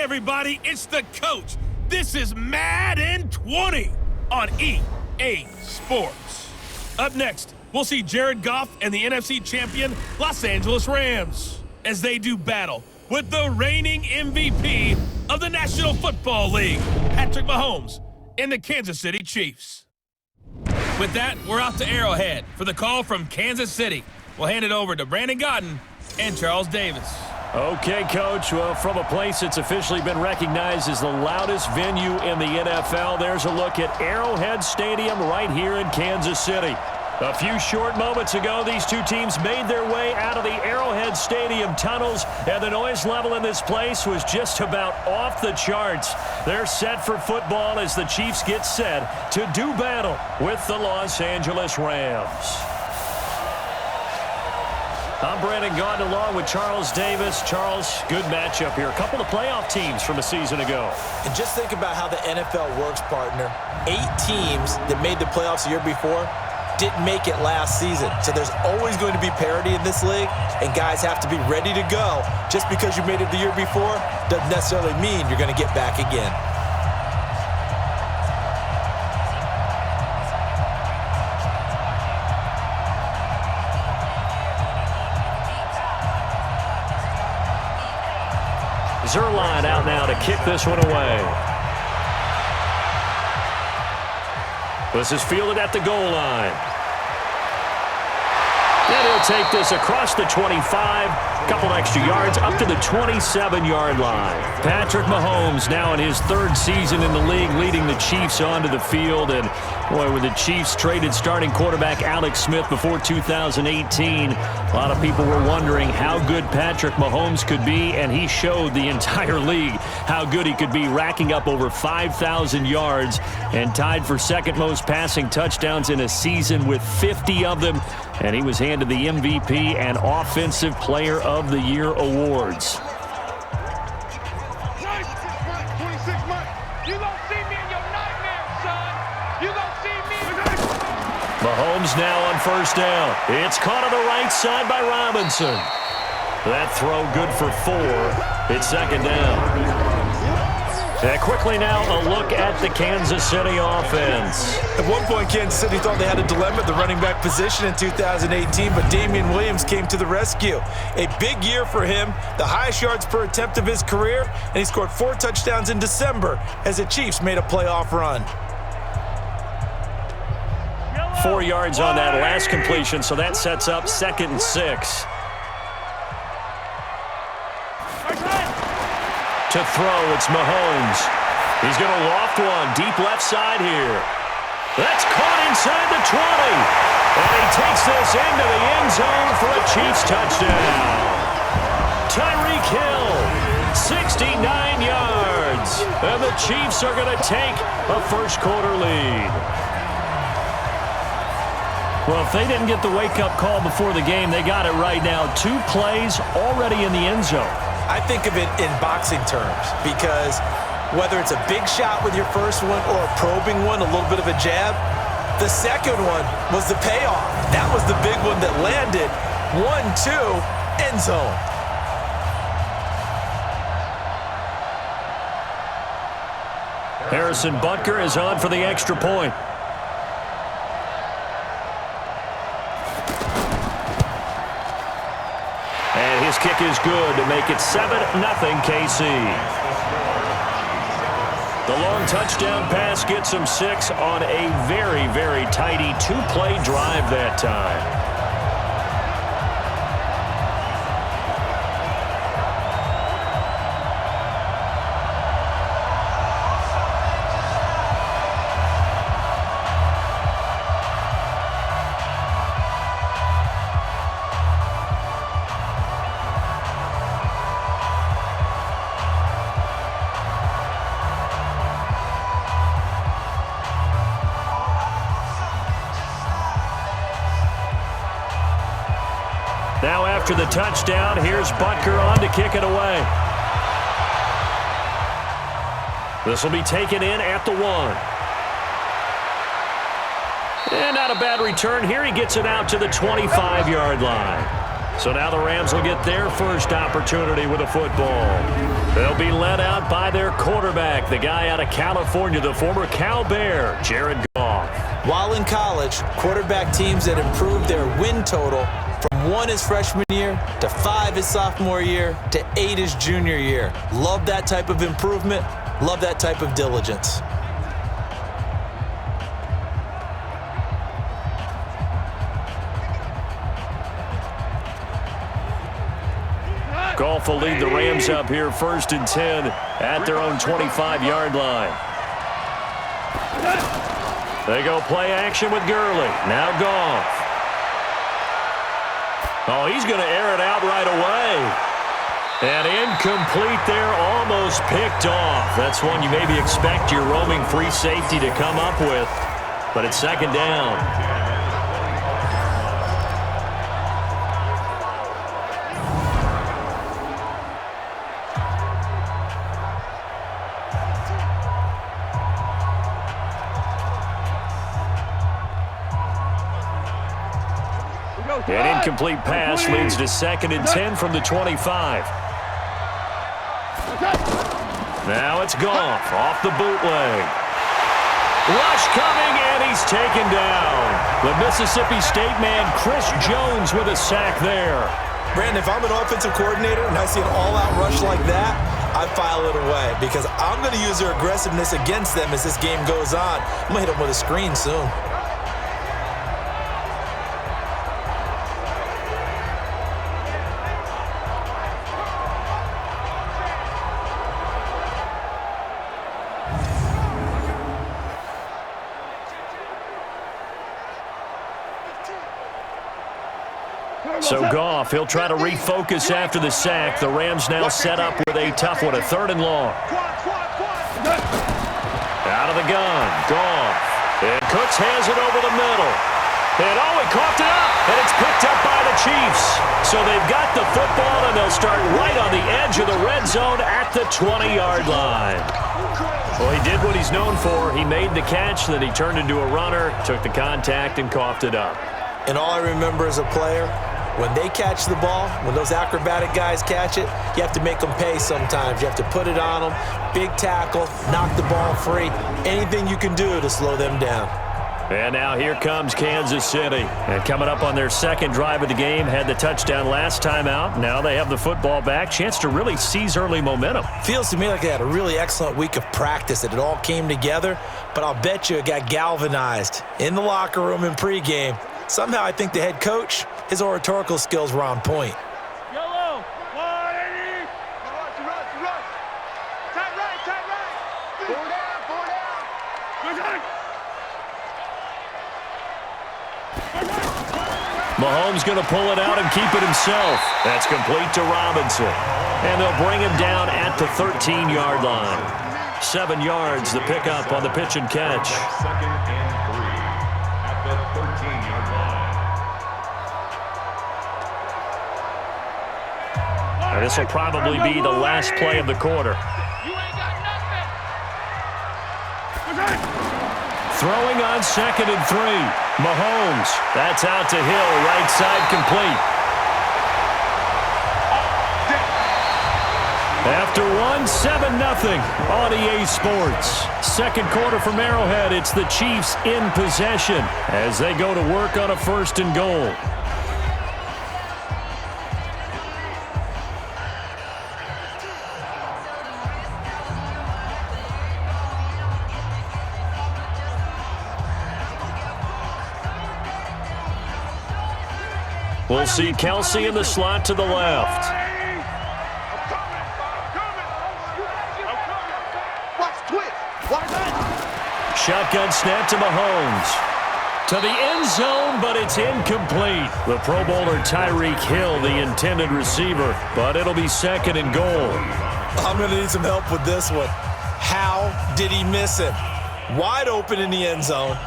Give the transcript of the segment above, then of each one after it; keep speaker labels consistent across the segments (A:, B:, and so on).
A: everybody, it's the coach. This is Madden 20 on EA Sports. Up next, we'll see Jared Goff and the NFC champion Los Angeles Rams as they do battle with the reigning MVP of the National Football League, Patrick Mahomes, and the Kansas City Chiefs. With that, we're out to Arrowhead for the call from Kansas City. We'll hand it over to Brandon Gaudin and Charles Davis.
B: Okay, Coach. Well, from a place that's officially been recognized as the loudest venue in the NFL, there's a look at Arrowhead Stadium right here in Kansas City. A few short moments ago, these two teams made their way out of the Arrowhead Stadium tunnels, and the noise level in this place was just about off the charts. They're set for football as the Chiefs get set to do battle with the Los Angeles Rams. I'm Brandon Gaudin along with Charles Davis. Charles, good matchup here. A couple of playoff teams from a season ago.
C: And just think about how the NFL works, partner. 8 teams that made the playoffs the year before didn't make it last season. So there's always going to be parity in this league, and guys have to be ready to go. Just because you made it the year before doesn't necessarily mean you're going to get back again.
B: Zerline out now to kick this one away. This is fielded at the goal line. And he'll take this across the 25, a couple extra yards, up to the 27-yard line. Patrick Mahomes now in his 3rd season in the league, leading the Chiefs onto the field. And, boy, when the Chiefs traded starting quarterback Alex Smith before 2018, a lot of people were wondering how good Patrick Mahomes could be, and he showed the entire league how good he could be, racking up over 5,000 yards and tied for 2nd most passing touchdowns in a season with 50 of them. And he was handed the MVP and Offensive Player of the Year awards. Mahomes now on 1st down. It's caught on the right side by Robinson. That throw good for 4. It's 2nd down. And quickly now, a look at the Kansas City offense.
C: At one point, Kansas City thought they had a dilemma at the running back position in 2018, but Damian Williams came to the rescue. A big year for him, the highest yards per attempt of his career, and he scored 4 touchdowns in December as the Chiefs made a playoff run.
B: 4 yards on that last completion, so that sets up 2nd and 6. To throw, it's Mahomes. He's going to loft one deep left side here. That's caught inside the 20. And he takes this into the end zone for a Chiefs touchdown. Tyreek Hill, 69 yards. And the Chiefs are going to take a 1st quarter lead. Well, if they didn't get the wake-up call before the game, they got it right now. 2 plays already in the end zone.
C: I think of it in boxing terms because whether it's a big shot with your first one or a probing one, a little bit of a jab, the second one was the payoff. That was the big one that landed. 1-2, end zone.
B: Harrison Butker is on for the extra point. And his kick is good to make it 7-0 KC. The long touchdown pass gets him 6 on a very, very tidy 2-play drive that time. Now after the touchdown, here's Butker on to kick it away. This will be taken in at the 1. And not a bad return here. He gets it out to the 25-yard line. So now the Rams will get their first opportunity with a football. They'll be led out by their quarterback, the guy out of California, the former Cal Bear, Jared Goff.
C: While in college, quarterback teams that improved their win total from 1 his freshman year to 5 his sophomore year to 8 his junior year. Love that type of improvement. Love that type of diligence.
B: Goff will lead the Rams up here 1st and 10 at their own 25-yard line. They go play action with Gurley. Now Goff. Oh, he's going to air it out right away. And incomplete there, almost picked off. That's one you maybe expect your roaming free safety to come up with. But it's 2nd down. An incomplete pass leads to 2nd and 10 from the 25. Now it's Goff off the bootleg. Rush coming, and he's taken down. The Mississippi State man, Chris Jones, with a sack there.
C: Brandon, if I'm an offensive coordinator and I see an all-out rush like that, I file it away because I'm going to use their aggressiveness against them as this game goes on. I'm going to hit them with a screen soon.
B: So Goff, he'll try to refocus after the sack. The Rams now set up with a tough one, a 3rd and long. Out of the gun, Goff. And Cooks has it over the middle. And oh, he coughed it up, and it's picked up by the Chiefs. So they've got the football, and they'll start right on the edge of the red zone at the 20-yard line. Well, he did what he's known for. He made the catch, then he turned into a runner, took the contact, and coughed it up.
C: And all I remember as a player, when they catch the ball, when those acrobatic guys catch it, you have to make them pay sometimes. You have to put it on them, big tackle, knock the ball free, anything you can do to slow them down.
B: And now here comes Kansas City. And coming up on their 2nd drive of the game, had the touchdown last time out. Now they have the football back. Chance to really seize early momentum.
C: Feels to me like they had a really excellent week of practice, that it all came together, but I'll bet you it got galvanized in the locker room in pregame. Somehow I think the head coach, his oratorical skills were on point.
D: Yellow, 180. Rush. Tight right. 4 down.
B: Mahomes going to pull it out and keep it himself. That's complete to Robinson. And they'll bring him down at the 13-yard line. 7 yards, the pickup on the pitch and catch.
E: 2nd and 3 at the 13-yard line.
B: Now, this will probably be the last play of the quarter.
D: You ain't got nothing.
B: Throwing on 2nd and 3. Mahomes. That's out to Hill. Right side complete. After 7-0 on EA Sports. 2nd quarter from Arrowhead. It's the Chiefs in possession as they go to work on a 1st and goal. We'll see Kelsey in the slot to the left. Shotgun snap to Mahomes. To the end zone, but it's incomplete. The Pro Bowler Tyreek Hill, the intended receiver, but it'll be 2nd and goal.
C: I'm going to need some help with this one. How did he miss him? Wide open in the end zone.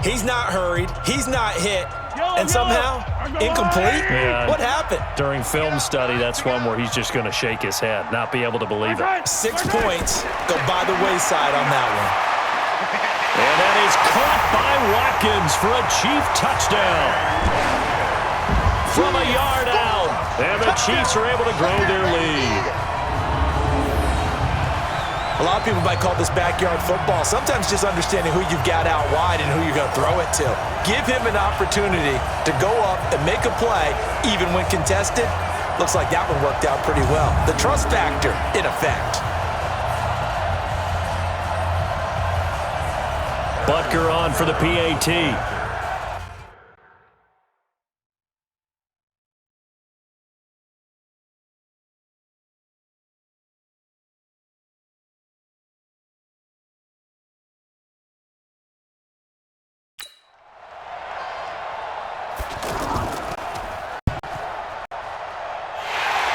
C: He's not hurried. He's not hit. And somehow, incomplete?
B: Yeah.
C: What happened?
B: During film study, that's one where he's just going to shake his head, not be able to believe it.
C: 6 points go by the wayside on that one.
B: And that is caught by Watkins for a Chief touchdown. From a yard out. And the Chiefs are able to grow their lead.
C: A lot of people might call this backyard football. Sometimes just understanding who you've got out wide and who you're going to throw it to. Give him an opportunity to go up and make a play, even when contested. Looks like that one worked out pretty well. The trust factor in effect.
B: Butker on for the PAT.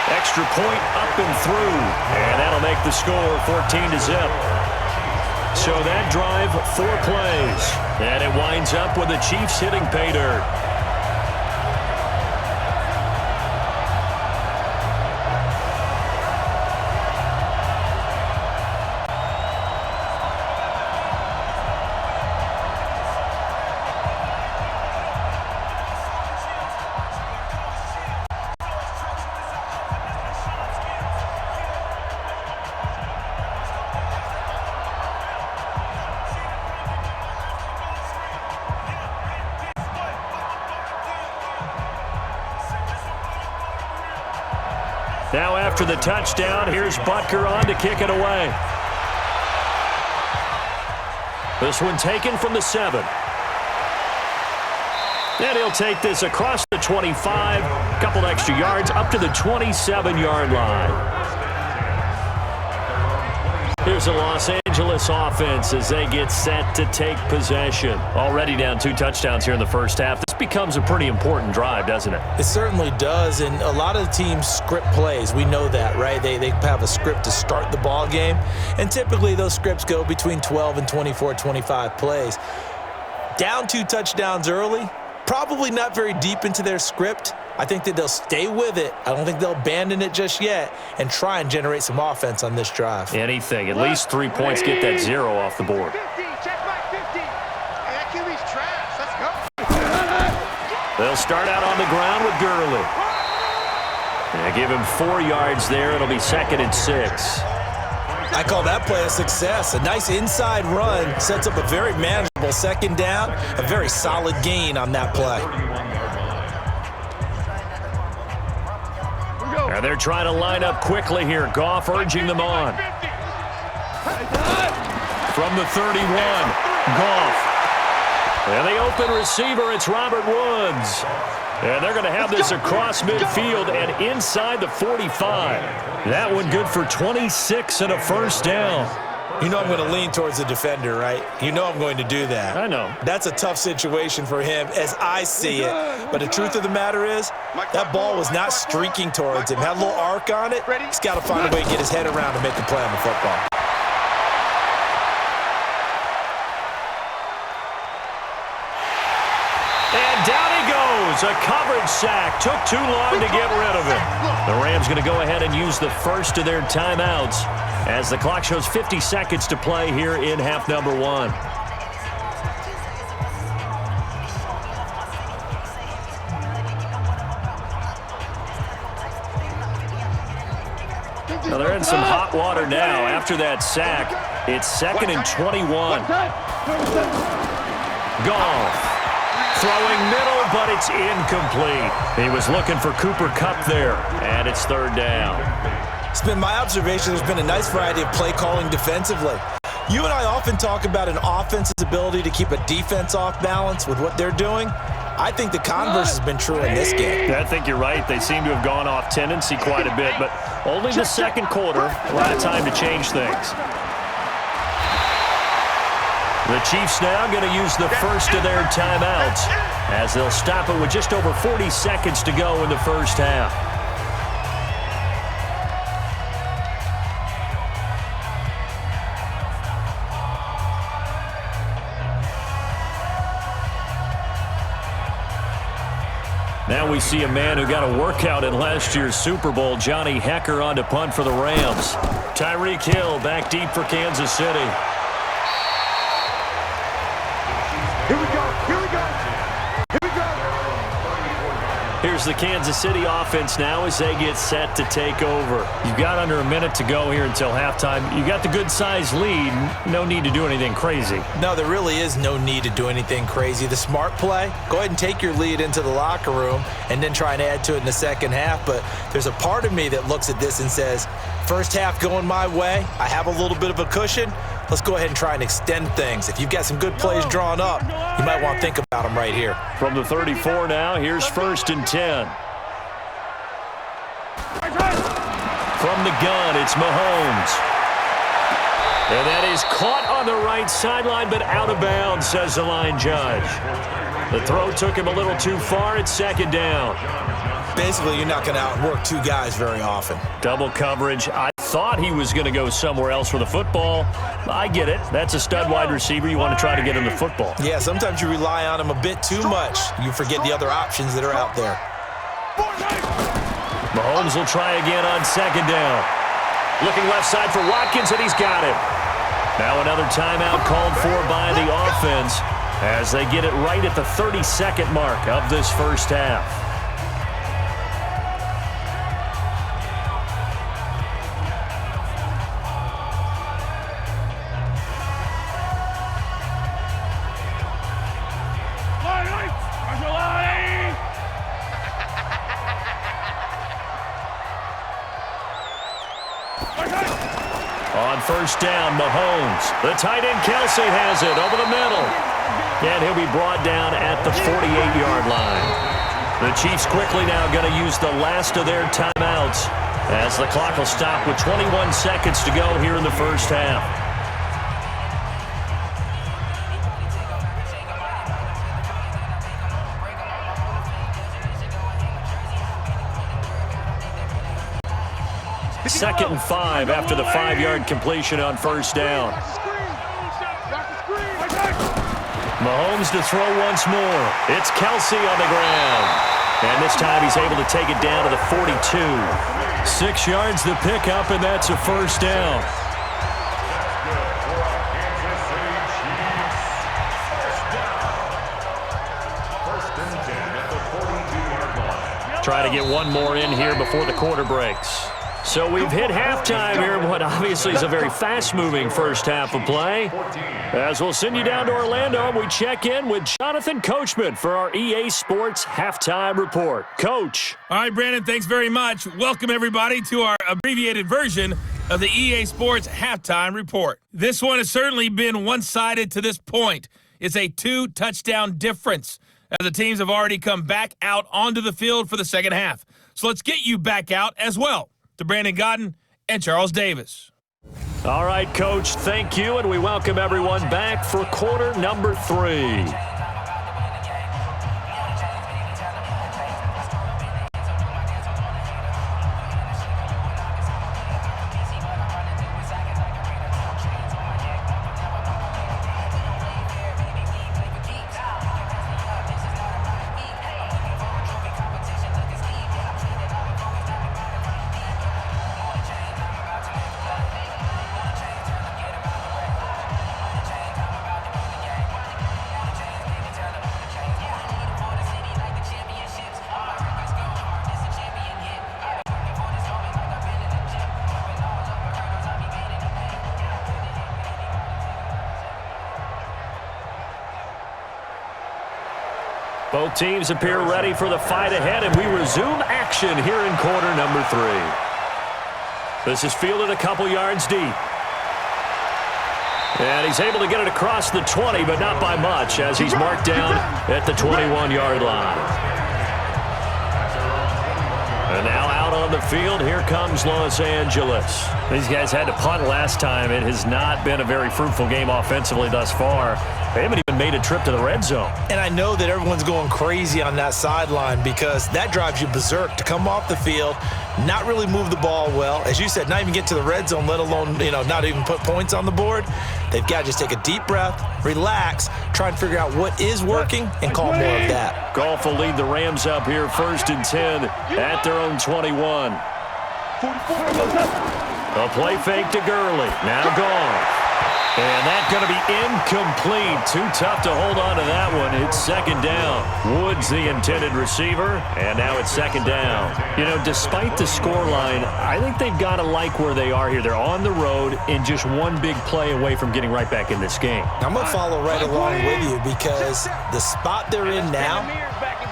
B: Extra point up and through, and that'll make the score 14-0. So that drive, 4 plays, and it winds up with the Chiefs hitting pay dirt. Now after the touchdown, here's Butker on to kick it away. This one taken from the 7. And he'll take this across the 25, couple extra yards up to the 27-yard line. Here's the Los Angeles offense as they get set to take possession. Already down 2 touchdowns here in the first half. This becomes a pretty important drive, doesn't it?
C: It certainly does, and a lot of the teams script plays. We know that, right? They have a script to start the ball game, and typically those scripts go between 12 and 24, 25 plays. Down 2 touchdowns early, probably not very deep into their script. I think that they'll stay with it. I don't think they'll abandon it just yet and try and generate some offense on this drive.
B: Anything. At least 3 points, get that 0 off the board.
D: 50, check back 50. Hey, that QB's trash. Let's go.
B: They'll start out on the ground with Gurley. And give him 4 yards there. It'll be 2nd and 6.
C: I call that play a success. A nice inside run sets up a very manageable 2nd down. A very solid gain on that play.
B: And they're trying to line up quickly here. Goff urging them on. From the 31, Goff. And the open receiver, it's Robert Woods. And they're going to have this across midfield and inside the 45. That one good for 26 and a first down.
C: You know I'm going to lean towards the defender, right? You know I'm going to do that.
B: I know.
C: That's a tough situation for him as I see it. But the truth of the matter is, that ball was not streaking towards him. Had a little arc on it. He's got to find a way to get his head around to make a play on the football.
B: And down he goes. A coverage sack. Took too long to get rid of it. The Rams going to go ahead and use the first of their timeouts as the clock shows 50 seconds to play here in half number 1. Now they're in some hot water now. After that sack, it's 2nd and 21. Goff. Throwing middle, but it's incomplete. He was looking for Cooper Kupp there, and it's 3rd down.
C: It's been my observation there's been a nice variety of play calling defensively. You and I often talk about an offense's ability to keep a defense off balance with what they're doing. I think the converse has been true in this game.
B: I think you're right. They seem to have gone off tendency quite a bit, but only the 2nd quarter. A lot of time to change things. The Chiefs now going to use the first of their timeouts as they'll stop it with just over 40 seconds to go in the first half. Now we see a man who got a workout in last year's Super Bowl, Johnny Hecker, on to punt for the Rams. Tyreek Hill back deep for Kansas City. Here's goes the Kansas City offense now as they get set to take over. You've got under a minute to go here until halftime. You got the good-sized lead. No need to do anything crazy.
C: No, there really is no need to do anything crazy. The smart play, go ahead and take your lead into the locker room and then try and add to it in the second half. But there's a part of me that looks at this and says, first half going my way, I have a little bit of a cushion. Let's go ahead and try and extend things. If you've got some good plays drawn up, you might want to think about them right here.
B: From the 34 now, here's 1st and 10. From the gun, it's Mahomes. And that is caught on the right sideline, but out of bounds, says the line judge. The throw took him a little too far. It's 2nd down.
C: Basically, you're not going to outwork two guys very often.
B: Double coverage. I thought he was going to go somewhere else for the football. I get it. That's a stud wide receiver. You want to try to get him the football.
C: Yeah, sometimes you rely on him a bit too much. You forget the other options that are out there.
B: Mahomes will try again on 2nd down. Looking left side for Watkins, and he's got it. Now another timeout called for by the offense as they get it right at the 32nd mark of this first half. On 1st down, Mahomes. The tight end, Kelsey, has it over the middle. And he'll be brought down at the 48-yard line. The Chiefs quickly now going to use the last of their timeouts as the clock will stop with 21 seconds to go here in the first half. Second and 5 after the 5-yard completion on 1st down. Mahomes to throw once more. It's Kelsey on the ground. And this time he's able to take it down to the 42. 6 yards the pickup, and that's a 1st down. Try to get one more in here before the quarter breaks. So we've hit halftime here in what obviously is a very fast-moving first half of play. As we'll send you down to Orlando, we check in with Jonathan Coachman for our EA Sports Halftime Report. Coach.
A: All right, Brandon, thanks very much. Welcome, everybody, to our abbreviated version of the EA Sports Halftime Report. This one has certainly been one-sided to this point. It's a 2-touchdown difference as the teams have already come back out onto the field for the second half. So let's get you back out as well. To Brandon Godden and Charles Davis.
B: All right, Coach, thank you, and we welcome everyone back for quarter number 3. Both teams appear ready for the fight ahead, and we resume action here in quarter number 3. This is fielded a couple yards deep. And he's able to get it across the 20, but not by much, as he's marked down at the 21-yard line. And now out on the field, here comes Los Angeles. These guys had to punt last time. It has not been a very fruitful game offensively thus far. They haven't even made a trip to the red zone.
C: And I know that everyone's going crazy on that sideline because that drives you berserk to come off the field, not really move the ball well. As you said, not even get to the red zone, let alone, not even put points on the board. They've got to just take a deep breath, relax, try and figure out what is working, and call more of that.
B: Goff will lead the Rams up here 1st and 10 at their own 21. A play fake to Gurley. Now Goff. And that's going to be incomplete. Too tough to hold on to that one. It's second down. Woods the intended receiver, and now it's second down. You know, despite the scoreline, I think they've got to like where they are here. They're on the road and just one big play away from getting right back in this game.
C: I'm going to follow right along with you because the spot they're in now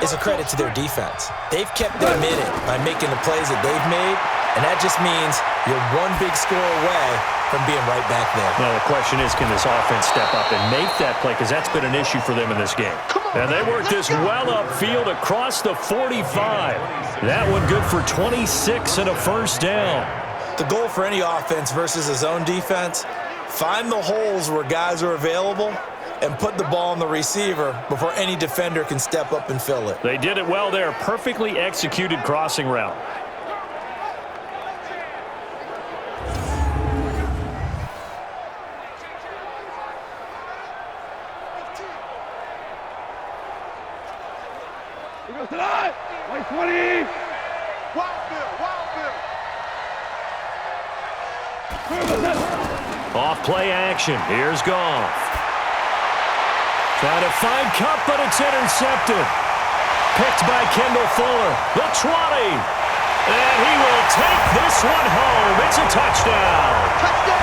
C: is a credit to their defense. They've kept them in it by making the plays that they've made, and that just means you're one big score away from being right back there.
B: Well, the question is, can this offense step up and make that play? Because that's been an issue for them in this game. And they work this well upfield across the 45. That one good for 26 and a first down.
C: The goal for any offense versus a zone defense, find the holes where guys are available and put the ball on the receiver before any defender can step up and fill it.
B: They did it well there. Perfectly executed crossing route.
D: Like 20. Wild Bill.
B: Off play action. Here's Goff. Trying to find Cup, but it's intercepted. Picked by Kendall Fuller. The 20. And he will take this one home. It's a touchdown.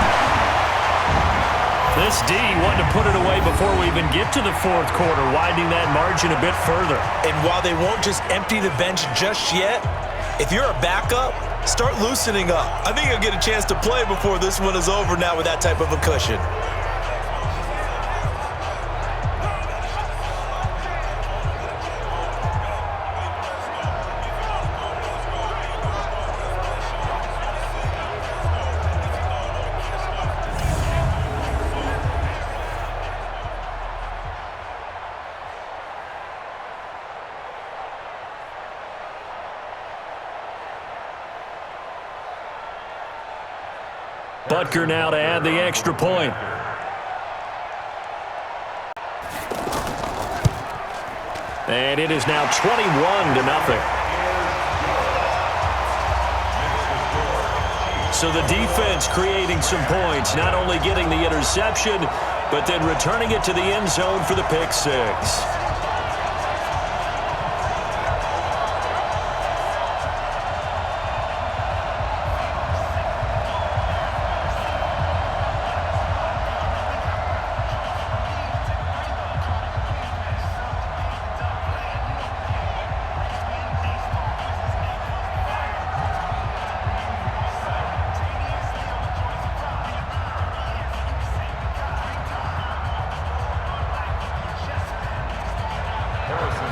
B: This D wanted to put it away before we even get to the fourth quarter, widening that margin a bit further.
C: And while they won't just empty the bench just yet, if you're a backup, start loosening up. I think you'll get a chance to play before this one is over now with that type of a cushion.
B: Butker now to add the extra point. And it is now 21-0. So the defense creating some points, not only getting the interception, but then returning it to the end zone for the pick six.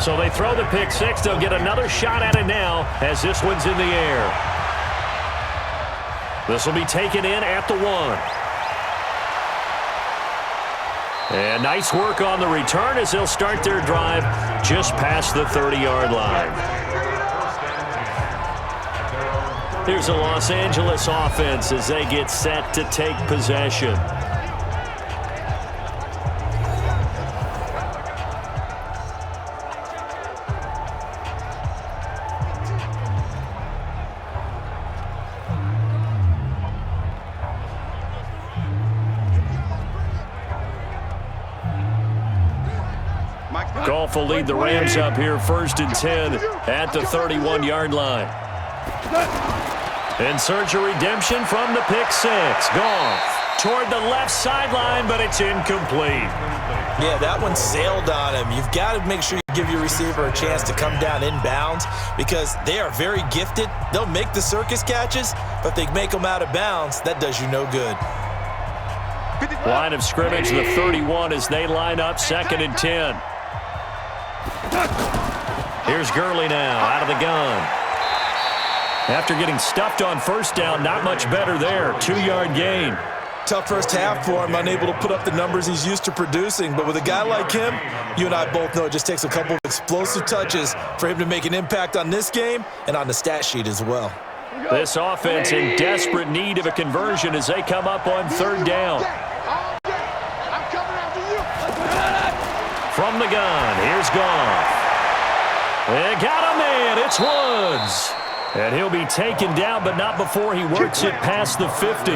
B: So they throw the pick six. They'll get another shot at it now as this one's in the air. This will be taken in at the 1. And nice work on the return as they'll start their drive just past the 30-yard line. Here's the Los Angeles offense as they get set to take possession. Goff will lead the Rams up here 1st and 10 at the 31-yard line. In search of redemption from the pick six. Goff toward the left sideline, but it's incomplete.
C: Yeah, that one sailed on him. You've got to make sure you give your receiver a chance to come down inbounds because they are very gifted. They'll make the circus catches, but if they make them out of bounds, that does you no good.
B: Line of scrimmage, the 31 as they line up 2nd and 10. Here's Gurley now out of the gun. After getting stuffed on first down, not much better there. 2-yard gain.
C: Tough first half for him, unable to put up the numbers he's used to producing. But with a guy like him, you and I both know it just takes a couple of explosive touches for him to make an impact on this game and on the stat sheet as well.
B: This offense in desperate need of a conversion as they come up on 3rd down. From the gun, here's Goff. They got a man, it's Woods. And he'll be taken down, but not before he works it past the 50.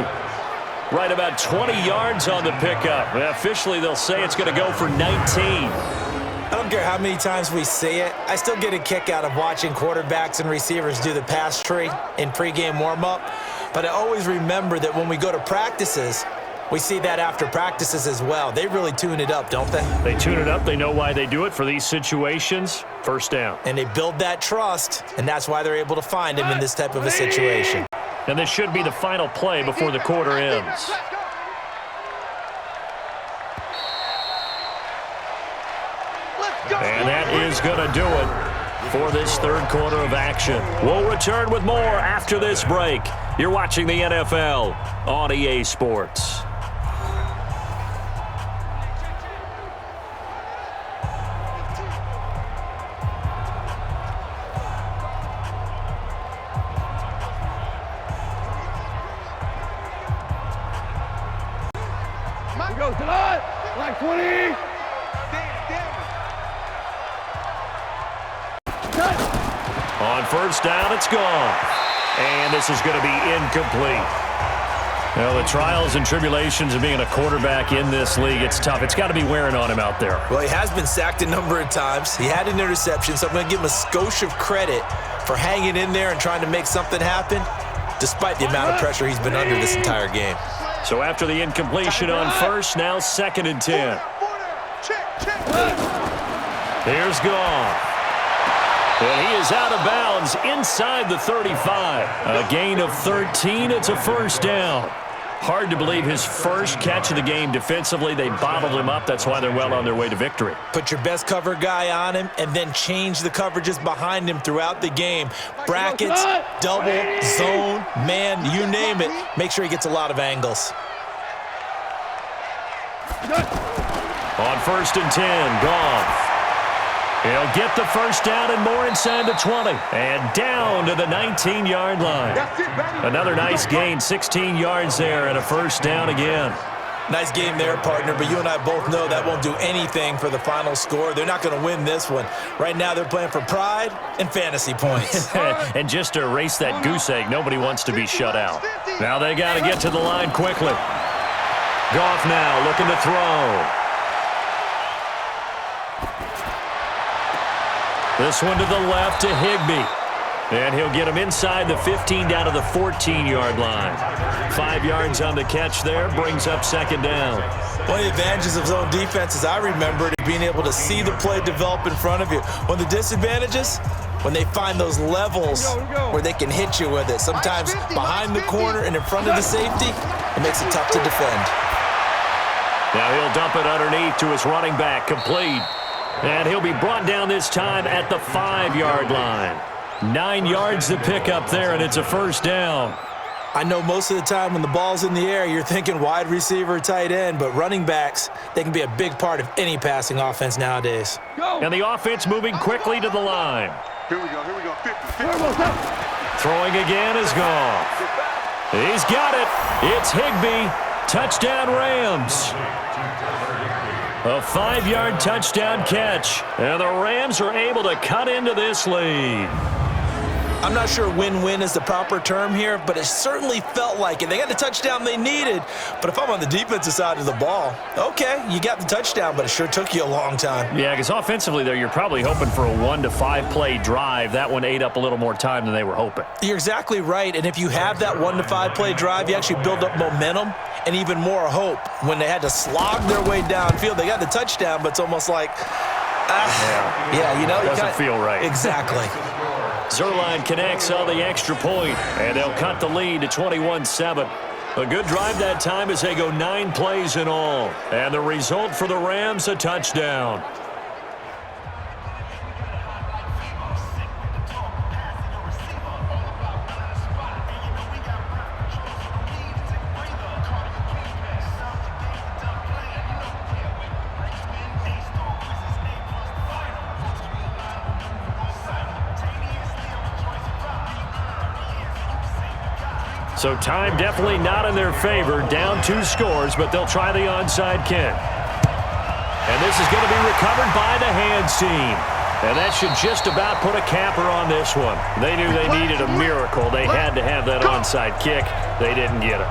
B: Right about 20 yards on the pickup. Officially, they'll say it's going to go for 19.
C: I don't care how many times we see it. I still get a kick out of watching quarterbacks and receivers do the pass tree in pregame warm-up. But I always remember that when we go to practices, we see that after practices as well. They really tune it up, don't they?
B: They tune it up. They know why they do it for these situations. First down.
C: And they build that trust, and that's why they're able to find him in this type of a situation.
B: And this should be the final play before the quarter ends. And that is going to do it for this third quarter of action. We'll return with more after this break. You're watching the NFL on EA Sports.
D: Go tonight, like 20.
B: On first down, it's gone. And this is going to be incomplete. Well, the trials and tribulations of being a quarterback in this league, it's tough. It's got to be wearing on him out there.
C: Well, he has been sacked a number of times. He had an interception, so I'm going to give him a skosh of credit for hanging in there and trying to make something happen, despite the amount of pressure he's been under this entire game.
B: So after the incompletion on first, now 2nd and 10. Here's Goff. And he is out of bounds inside the 35. A gain of 13. It's a first down. Hard to believe his first catch of the game defensively. They bottled him up. That's why they're well on their way to victory.
C: Put your best cover guy on him and then change the coverages behind him throughout the game. Brackets, double, zone, man, you name it. Make sure he gets a lot of angles.
B: On 1st and 10, Goff. He'll get the first down and more inside the 20. And down to the 19-yard line. Another nice gain, 16 yards there, and a first down again.
C: Nice game there, partner, but you and I both know that won't do anything for the final score. They're not going to win this one. Right now they're playing for pride and fantasy points.
B: And just to erase that goose egg, nobody wants to be shut out. Now they got to get to the line quickly. Goff now looking to throw. This one to the left to Higbee. And he'll get him inside the 15 down to the 14-yard line. 5 yards on the catch there, brings up 2nd down.
C: One of the advantages of zone defense, as I remember it, is being able to see the play develop in front of you. One of the disadvantages, when they find those levels where they can hit you with it. Sometimes behind the corner and in front of the safety, it makes it tough to defend.
B: Now he'll dump it underneath to his running back, complete. And he'll be brought down this time at the 5-yard line. 9 yards to pick up there, and it's a first down.
C: I know most of the time when the ball's in the air, you're thinking wide receiver, tight end, but running backs, they can be a big part of any passing offense nowadays.
B: And the offense moving quickly to the line.
D: Here we go, 50.
B: Throwing again is Goff. He's got it. It's Higbee. Touchdown Rams. A 5-yard touchdown catch. And the Rams are able to cut into this lead.
C: I'm not sure win-win is the proper term here, but it certainly felt like it. They got the touchdown they needed, but if I'm on the defensive side of the ball, okay, you got the touchdown, but it sure took you a long time.
B: Yeah, because offensively, though, you're probably hoping for a 1 to 5 play drive. That one ate up a little more time than they were hoping.
C: You're exactly right, and if you have that 1 to 5 play drive, you actually build up momentum and even more hope. When they had to slog their way downfield, they got the touchdown, but it's almost like, you know.
B: Doesn't feel right.
C: Exactly.
B: Zerline connects on the extra point, and they'll cut the lead to 21-7. A good drive that time as they go 9 plays in all. And the result for the Rams, a touchdown. So time definitely not in their favor. Down 2 scores, but they'll try the onside kick. And this is going to be recovered by the hands team. And that should just about put a capper on this one. They knew they needed a miracle. They had to have that onside kick. They didn't get it.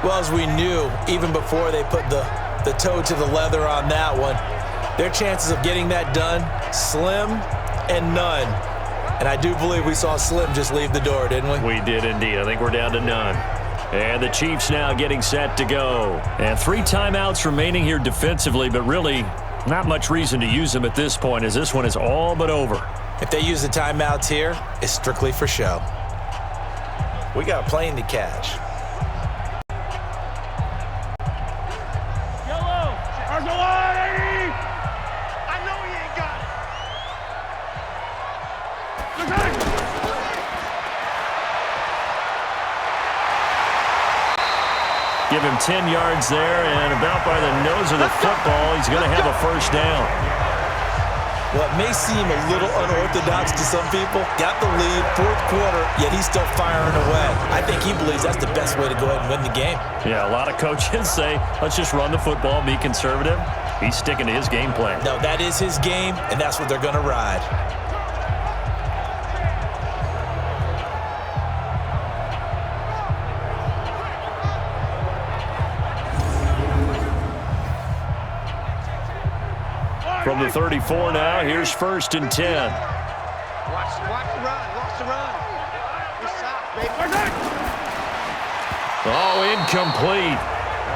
C: Well, as we knew, even before they put the toe to the leather on that one, their chances of getting that done, slim and none. And I do believe we saw Slim just leave the door, didn't we?
B: We did indeed. I think we're down to none. And the Chiefs now getting set to go. And 3 timeouts remaining here defensively, but really not much reason to use them at this point, as this one is all but over.
C: If they use the timeouts here, it's strictly for show. We got a plane to catch.
D: I know he ain't got it.
B: Give him 10 yards there, and about by the nose of the football, he's going to have a first down.
C: What may seem a little unorthodox to some people, got the lead, 4th quarter, yet he's still firing away. I think he believes that's the best way to go ahead and win the game.
B: Yeah, a lot of coaches say, let's just run the football, be conservative. He's sticking to his game plan.
C: No, that is his game, and that's what they're going to ride.
B: From the 34 now, here's 1st and 10.
D: Watch the run. Watch the run. Good stop, baby.
B: Oh, incomplete.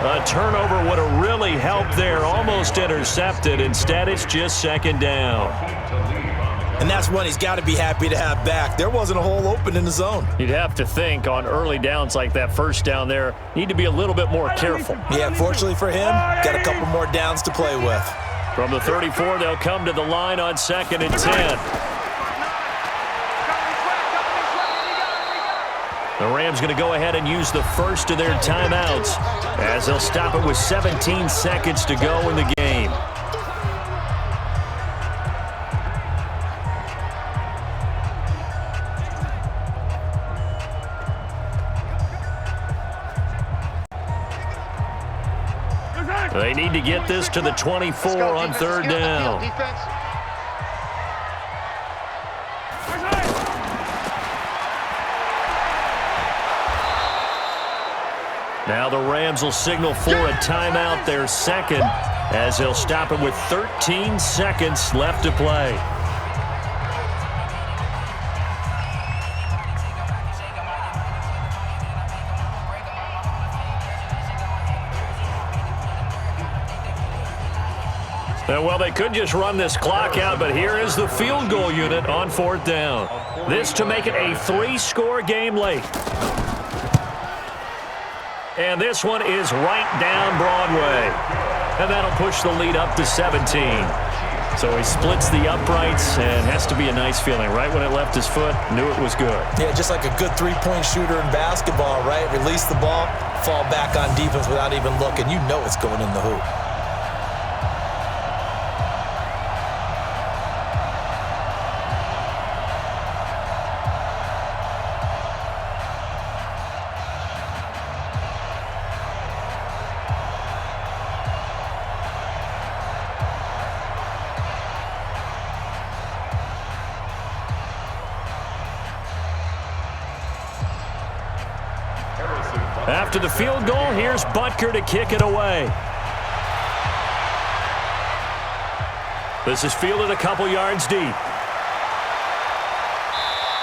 B: A turnover would have really helped there. Almost intercepted. Instead, it's just 2nd down.
C: And that's one he's got to be happy to have back. There wasn't a hole open in the zone.
B: You'd have to think on early downs like that 1st down there, need to be a little bit more careful.
C: Yeah, fortunately for him, got a couple more downs to play with.
B: From the 34, they'll come to the line on 2nd and 10. The Rams going to go ahead and use the first of their timeouts as they'll stop it with 17 seconds to go in the game. They need to get this to the 24 on 3rd down. Now the Rams will signal for a timeout, their 2nd, as they'll stop it with 13 seconds left to play. Well, they could just run this clock out, but here is the field goal unit on 4th down. This to make it a 3-score game late. And this one is right down Broadway. And that'll push the lead up to 17. So he splits the uprights, and has to be a nice feeling. Right when it left his foot, knew it was good.
C: Yeah, just like a good 3-point shooter in basketball, right? Release the ball, fall back on defense without even looking. You know it's going in the hoop.
B: After the field goal, here's Butker to kick it away. This is fielded a couple yards deep.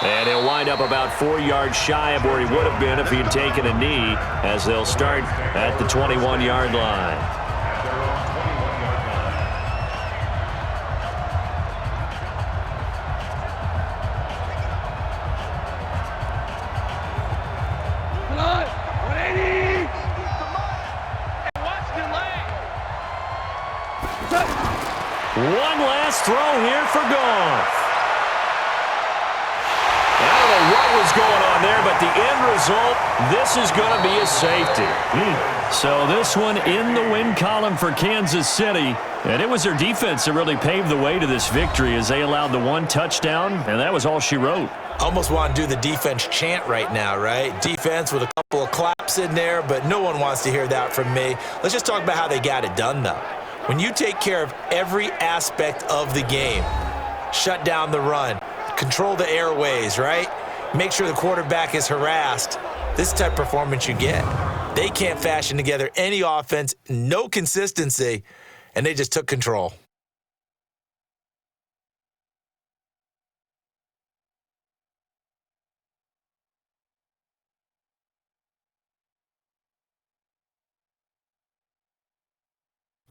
B: And he'll wind up about 4 yards shy of where he would have been if he had taken a knee, as they'll start at the 21-yard line. One last throw here for Goff. I don't know what was going on there, but the end result, this is going to be a safety. So this one in the win column for Kansas City. And it was their defense that really paved the way to this victory, as they allowed the 1 touchdown, and that was all she wrote.
C: Almost want to do the defense chant right now, right? Defense with a couple of claps in there, but no one wants to hear that from me. Let's just talk about how they got it done, though. When you take care of every aspect of the game, shut down the run, control the airways, right? Make sure the quarterback is harassed. This type of performance you get. They can't fashion together any offense, no consistency, and they just took control.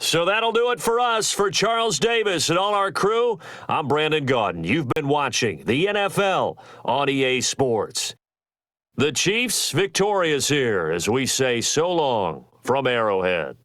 B: So that'll do it for us. For Charles Davis and all our crew, I'm Brandon Gaudin. You've been watching the NFL on EA Sports. The Chiefs victorious here as we say so long from Arrowhead.